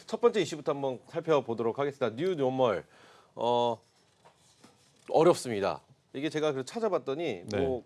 첫 번째 이슈부터 한번 살펴보도록 하겠습니다. 뉴 노멀 어렵습니다. 이게 제가 그 찾아봤더니 네. 뭐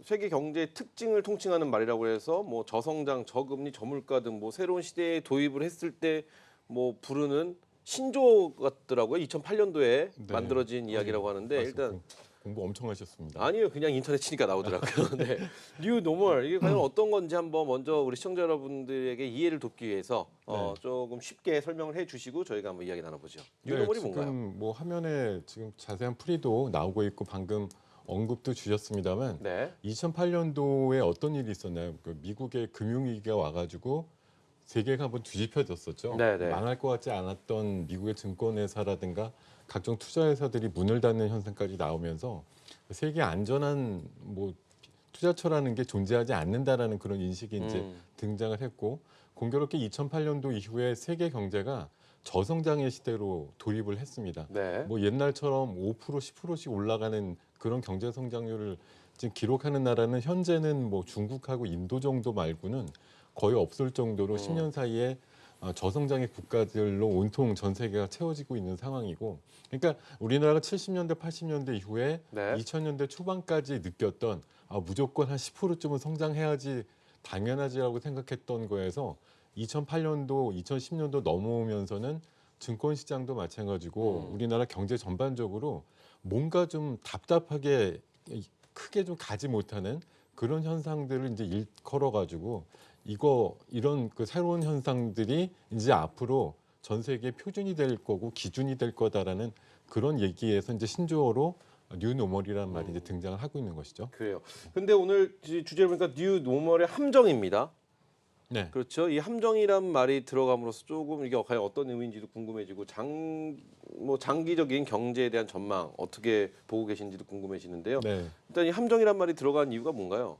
세계 경제의 특징을 통칭하는 말이라고 해서 뭐 저성장, 저금리, 저물가 등 뭐 새로운 시대에 도입을 했을 때 뭐 부르는 신조 같더라고요. 2008년도에 네. 만들어진 이야기라고 하는데 말씀 일단 공부 엄청 하셨습니다. 아니요, 그냥 인터넷 치니까 나오더라고요. 네. 뉴 노멀 이게 과연 어떤 건지 한번 먼저 우리 시청자 여러분들에게 이해를 돕기 위해서 네. 조금 쉽게 설명을 해주시고 저희가 한번 이야기 나눠보죠. 뉴 네, 노멀이 지금 뭔가요? 뭐 화면에 지금 자세한 풀이도 나오고 있고 방금 언급도 주셨습니다만 네. 2008년도에 어떤 일이 있었나요? 그 미국의 금융위기가 와가지고 세계가 한번 뒤집혀졌었죠. 네, 네. 망할 것 같지 않았던 미국의 증권회사라든가 각종 투자회사들이 문을 닫는 현상까지 나오면서 세계 안전한 뭐 투자처라는 게 존재하지 않는다라는 그런 인식이 이제 등장을 했고 공교롭게 2008년도 이후에 세계 경제가 저성장의 시대로 돌입을 했습니다. 네. 뭐 옛날처럼 5% 10%씩 올라가는 그런 경제 성장률을 지금 기록하는 나라는 현재는 뭐 중국하고 인도 정도 말고는 거의 없을 정도로 10년 사이에 저성장의 국가들로 온통 전 세계가 채워지고 있는 상황이고, 그러니까 우리나라가 70년대, 80년대 이후에 네. 2000년대 초반까지 느꼈던 무조건 한 10%쯤은 성장해야지 당연하지라고 생각했던 거에서 2008년도, 2010년도 넘어오면서는 증권 시장도 마찬가지고 우리나라 경제 전반적으로 뭔가 좀 답답하게 크게 좀 가지 못하는 그런 현상들을 이제 일컬어 가지고 이런 그 새로운 현상들이 이제 앞으로 전 세계 표준이 될 거고 기준이 될 거다라는 그런 얘기에서 이제 신조어로 뉴노멀이라는 말이 이제 등장을 하고 있는 것이죠. 그래요. 근데 오늘 주제를 보니까 뉴 노멀의 함정입니다. 네. 그렇죠. 이 함정이란 말이 들어감으로써 조금 이게 과연 어떤 의미인지도 궁금해지고 장기적인 경제에 대한 전망 어떻게 보고 계신지도 궁금해지는데요. 네. 일단 이 함정이란 말이 들어간 이유가 뭔가요?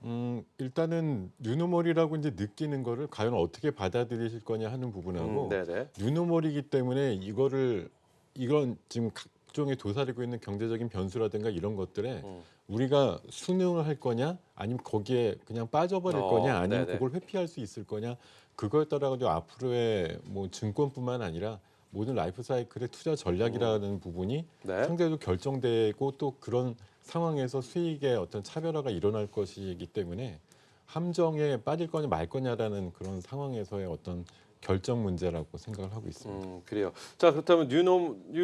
일단은 뉴노멀이라고 이제 느끼는 거를 과연 어떻게 받아들이실 거냐 하는 부분하고 네네. 뉴노멀이기 때문에 이런 지금 각종의 도사리고 있는 경제적인 변수라든가 이런 것들에 우리가 순응을 할 거냐 아니면 거기에 그냥 빠져버릴 거냐 아니면 네네. 그걸 회피할 수 있을 거냐 그거에 따라 가지고 앞으로의 뭐 증권뿐만 아니라 모든 라이프 사이클의 투자 전략이라는 부분이 네. 상대적으로 결정되고 또 그런 상황에서 수익의 어떤 차별화가 일어날 것이기 때문에 함정에 빠질 거냐 말 거냐라는 그런 상황에서의 어떤 결정 문제라고 생각을 하고 있습니다. 그래요. 자, 그렇다면 뉴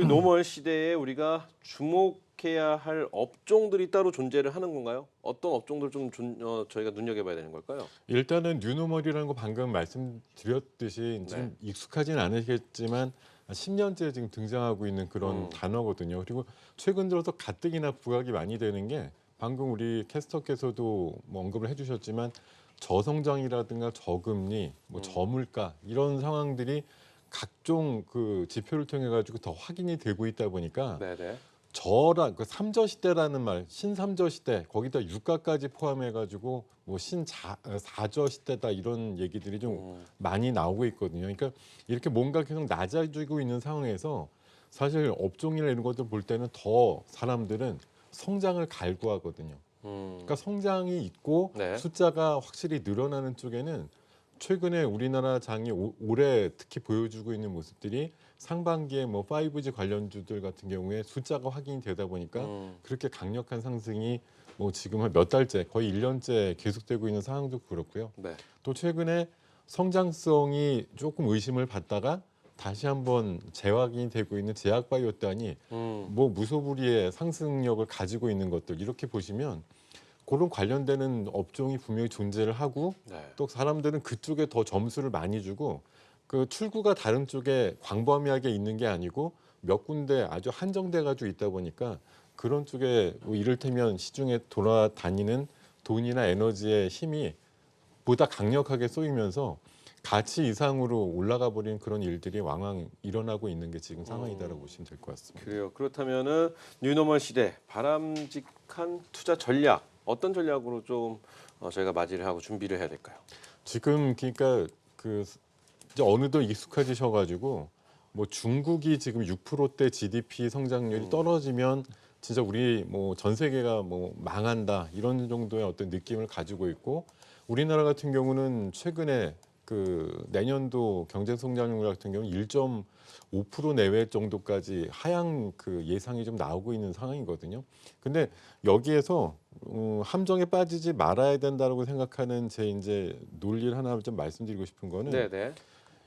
노멀 시대에 우리가 주목해야 할 업종들이 따로 존재를 하는 건가요? 어떤 업종들 좀 저희가 눈여겨봐야 되는 걸까요? 일단은 뉴노멀이라는 거 방금 말씀드렸듯이 좀 네. 익숙하진 않으시겠지만 10년째 지금 등장하고 있는 그런 단어거든요. 그리고 최근 들어서 가뜩이나 부각이 많이 되는 게 방금 우리 캐스터께서도 뭐 언급을 해주셨지만 저성장이라든가 저금리, 뭐 저물가 이런 상황들이 각종 그 지표를 통해 가지고 더 확인이 되고 있다 보니까 네네. 그 삼저 시대라는 말, 신삼저 시대, 거기다 유가까지 포함해 가지고 뭐 사저 시대다 이런 얘기들이 좀 많이 나오고 있거든요. 그러니까 이렇게 뭔가 계속 낮아지고 있는 상황에서 사실 업종이나 이런 것들 볼 때는 더 사람들은 성장을 갈구하거든요. 그러니까 성장이 있고 네. 숫자가 확실히 늘어나는 쪽에는 최근에 우리나라 장이 올해 특히 보여주고 있는 모습들이 상반기에 뭐 5G 관련주들 같은 경우에 숫자가 확인이 되다 보니까 그렇게 강력한 상승이 뭐 지금 한 몇 달째 거의 1년째 계속되고 있는 상황도 그렇고요. 네. 또 최근에 성장성이 조금 의심을 받다가 다시 한번 재확인이 되고 있는 제약바이오단이 뭐 무소불위의 상승력을 가지고 있는 것들 이렇게 보시면 그런 관련되는 업종이 분명히 존재를 하고 네. 또 사람들은 그쪽에 더 점수를 많이 주고 그 출구가 다른 쪽에 광범위하게 있는 게 아니고 몇 군데 아주 한정돼 가지고 있다 보니까 그런 쪽에 뭐 이를테면 시중에 돌아다니는 돈이나 에너지의 힘이 보다 강력하게 쏘이면서 가치 이상으로 올라가 버린 그런 일들이 왕왕 일어나고 있는 게 지금 상황이다라고 보시면 될 것 같습니다. 그래요. 그렇다면은 뉴노멀 시대 바람직한 투자 전략 어떤 전략으로 좀 저희가 맞이를 하고 준비를 해야 될까요? 지금 그러니까 그 이제 어느덧 익숙해지셔가지고 뭐 중국이 지금 6%대 GDP 성장률이 떨어지면 진짜 우리 뭐 전 세계가 뭐 망한다 이런 정도의 어떤 느낌을 가지고 있고 우리나라 같은 경우는 최근에 그 내년도 경제 성장률 같은 경우 1.5% 내외 정도까지 하향 그 예상이 좀 나오고 있는 상황이거든요. 근데 여기에서 함정에 빠지지 말아야 된다라고 생각하는 제 이제 논리를 하나 좀 말씀드리고 싶은 거는 네네.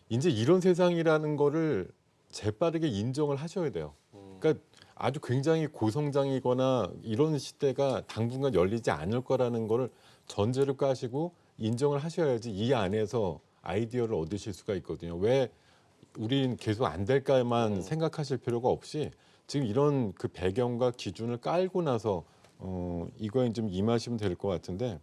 이제 이런 세상이라는 거를 재빠르게 인정을 하셔야 돼요. 그러니까 아주 굉장히 고성장이거나 이런 시대가 당분간 열리지 않을 거라는 거를 전제를 까시고 인정을 하셔야지 이 안에서 아이디어를 얻으실 수가 있거든요. 왜 우린 계속 안 될까만 생각하실 필요가 없이 지금 이런 그 배경과 기준을 깔고 나서 이거에 좀 임하시면 될 것 같은데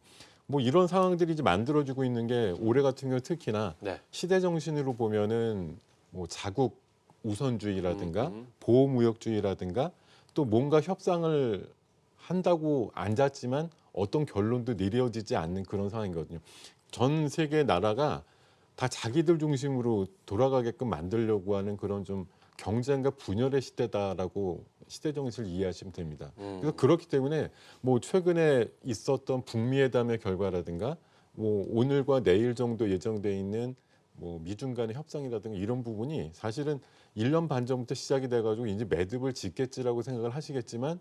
뭐 이런 상황들이 이제 만들어지고 있는 게 올해 같은 경우 특히나 네. 시대 정신으로 보면은 뭐 자국 우선주의라든가 음. 보호무역주의라든가 또 뭔가 협상을 한다고 앉았지만 어떤 결론도 내려지지 않는 그런 상황이거든요. 전 세계 나라가 다 자기들 중심으로 돌아가게끔 만들려고 하는 그런 좀 경쟁과 분열의 시대다라고 시대 정신을 이해하시면 됩니다. 그래서 그렇기 때문에 뭐 최근에 있었던 북미 회담의 결과라든가 뭐 오늘과 내일 정도 예정돼 있는 뭐 미중 간의 협상이라든가 이런 부분이 사실은 1년 반 전부터 시작이 돼가지고 이제 매듭을 짓겠지라고 생각을 하시겠지만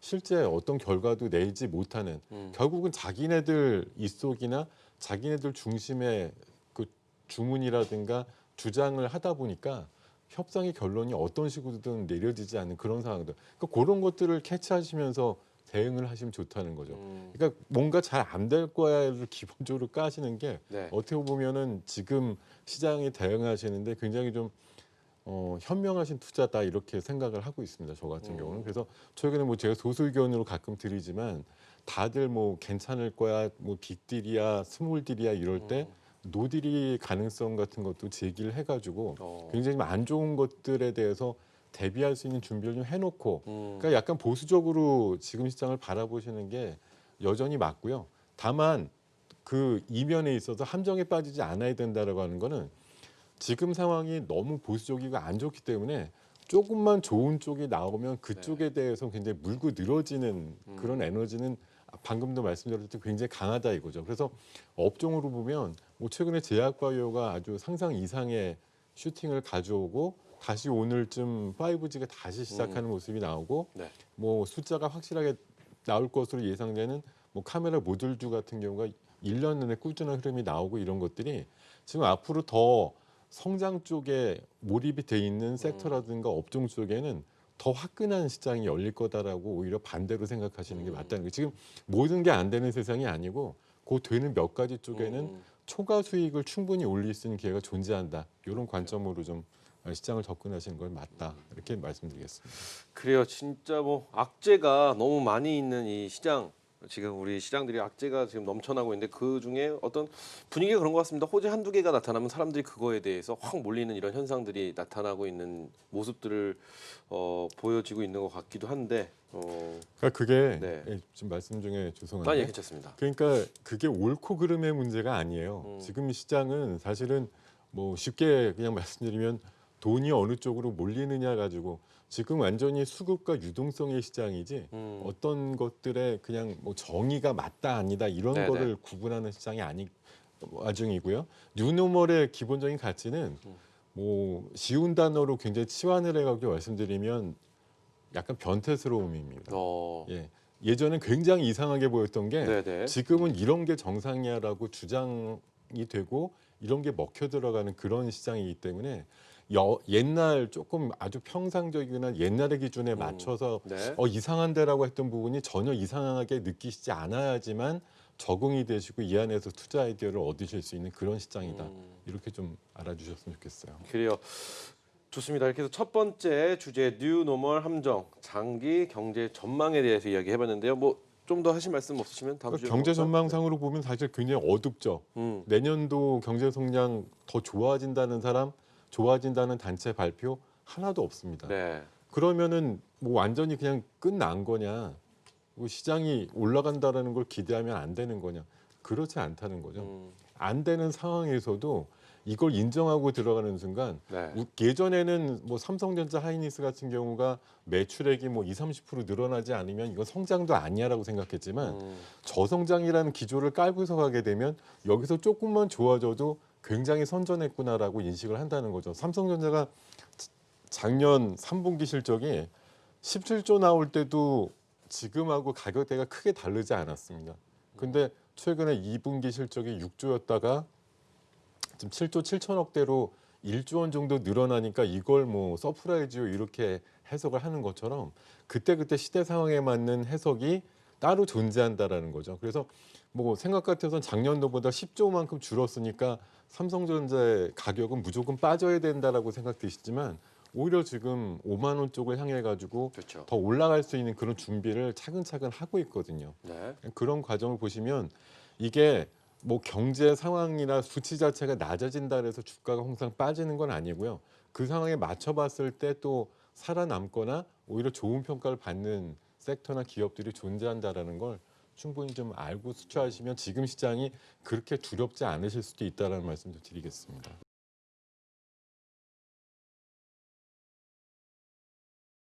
실제 어떤 결과도 내지 못하는 결국은 자기네들 입속이나 자기네들 중심의 그 주문이라든가 주장을 하다 보니까 협상의 결론이 어떤 식으로든 내려지지 않는 그런 상황들. 그러니까 그런 것들을 캐치하시면서 대응을 하시면 좋다는 거죠. 그러니까 뭔가 잘 안 될 거야를 기본적으로 까시는 게 네. 어떻게 보면은 지금 시장에 대응하시는데 굉장히 좀 현명하신 투자다 이렇게 생각을 하고 있습니다. 저 같은 경우는. 그래서 최근에 뭐 제가 소수 의견으로 가끔 드리지만 다들 뭐 괜찮을 거야, 뭐 빅딜이야, 스몰딜이야 이럴 때 노딜이 가능성 같은 것도 제기를 해가지고 굉장히 좀 안 좋은 것들에 대해서 대비할 수 있는 준비를 좀 해놓고 그러니까 약간 보수적으로 지금 시장을 바라보시는 게 여전히 맞고요. 다만 그 이면에 있어서 함정에 빠지지 않아야 된다라고 하는 거는 지금 상황이 너무 보수적이고 안 좋기 때문에 조금만 좋은 쪽이 나오면 그쪽에 대해서 굉장히 물고 늘어지는 그런 에너지는 방금도 말씀드렸듯이 굉장히 강하다 이거죠. 그래서 업종으로 보면 뭐 최근에 제약바이오가 아주 상상 이상의 슈팅을 가져오고 다시 오늘쯤 5G가 다시 시작하는 모습이 나오고 네. 뭐 숫자가 확실하게 나올 것으로 예상되는 뭐 카메라 모듈주 같은 경우가 1년 내내 꾸준한 흐름이 나오고 이런 것들이 지금 앞으로 더 성장 쪽에 몰입이 돼 있는 섹터라든가 업종 쪽에는 더 화끈한 시장이 열릴 거다라고 오히려 반대로 생각하시는 게 맞다는 거예요. 지금 모든 게 안 되는 세상이 아니고 그 되는 몇 가지 쪽에는 초과 수익을 충분히 올릴 수 있는 기회가 존재한다. 이런 관점으로 좀 시장을 접근하시는 건 맞다. 이렇게 말씀드리겠습니다. 그래요. 진짜 뭐 악재가 너무 많이 있는 이 시장. 지금 우리 시장들이 악재가 지금 넘쳐나고 있는데 그 중에 어떤 분위기가 그런 것 같습니다. 호재 한두 개가 나타나면 사람들이 그거에 대해서 확 몰리는 이런 현상들이 나타나고 있는 모습들을 보여지고 있는 것 같기도 한데. 그러니까 그게 네. 지금 말씀 중에 아니 죄송한데 괜찮습니다. 그러니까 그게 옳고 그름의 문제가 아니에요. 지금 시장은 사실은 뭐 쉽게 그냥 말씀드리면 돈이 어느 쪽으로 몰리느냐 가지고 지금 완전히 수급과 유동성의 시장이지 어떤 것들에 그냥 뭐 정의가 맞다 아니다 이런 네네. 거를 구분하는 시장이 아니 와중이고요. 뉴노멀의 기본적인 가치는 뭐 쉬운 단어로 굉장히 치환을 해가지고 말씀드리면 약간 변태스러움입니다. 예. 예전엔 굉장히 이상하게 보였던 게 네네. 지금은 이런 게 정상이야라고 주장이 되고 이런 게 먹혀 들어가는 그런 시장이기 때문에 옛날 조금 아주 평상적이거나 옛날의 기준에 맞춰서 네. 이상한데라고 했던 부분이 전혀 이상하게 느끼시지 않아야지만 적응이 되시고 이 안에서 투자 아이디어를 얻으실 수 있는 그런 시장이다. 이렇게 좀 알아주셨으면 좋겠어요. 그래요. 좋습니다. 이렇게 해서 첫 번째 주제 뉴 노멀 함정 장기 경제 전망에 대해서 이야기해봤는데요. 뭐 좀 더 하실 말씀 없으시면 다음 주에 경제 넘어갈까요? 전망상으로 보면 사실 굉장히 어둡죠. 내년도 경제 성장 더 좋아진다는 사람, 좋아진다는 단체 발표 하나도 없습니다. 네. 그러면은 뭐 완전히 그냥 끝난 거냐? 뭐 시장이 올라간다라는 걸 기대하면 안 되는 거냐? 그렇지 않다는 거죠. 안 되는 상황에서도 이걸 인정하고 들어가는 순간 네. 예전에는 뭐 삼성전자 하이닉스 같은 경우가 매출액이 뭐 20-30% 늘어나지 않으면 이건 성장도 아니야라고 생각했지만 저성장이라는 기조를 깔고서 가게 되면 여기서 조금만 좋아져도 굉장히 선전했구나라고 인식을 한다는 거죠. 삼성전자가 작년 3분기 실적이 17조 나올 때도 지금하고 가격대가 크게 다르지 않았습니다. 근데 최근에 2분기 실적이 6조였다가 지금 7조 7천억대로 1조 원 정도 늘어나니까 이걸 뭐 서프라이즈요 이렇게 해석을 하는 것처럼 그때그때 시대 상황에 맞는 해석이 따로 존재한다라는 거죠. 그래서 뭐 생각 같아서는 작년도보다 10조만큼 줄었으니까 삼성전자의 가격은 무조건 빠져야 된다라고 생각되시지만 오히려 지금 5만 원 쪽을 향해 가지고 그렇죠. 더 올라갈 수 있는 그런 준비를 차근차근 하고 있거든요. 네. 그런 과정을 보시면 이게 뭐 경제 상황이나 수치 자체가 낮아진다 그래서 주가가 항상 빠지는 건 아니고요. 그 상황에 맞춰봤을 때 또 살아남거나 오히려 좋은 평가를 받는 섹터나 기업들이 존재한다라는 걸 충분히 좀 알고 수취하시면 지금 시장이 그렇게 두렵지 않으실 수도 있다라는 말씀도 드리겠습니다.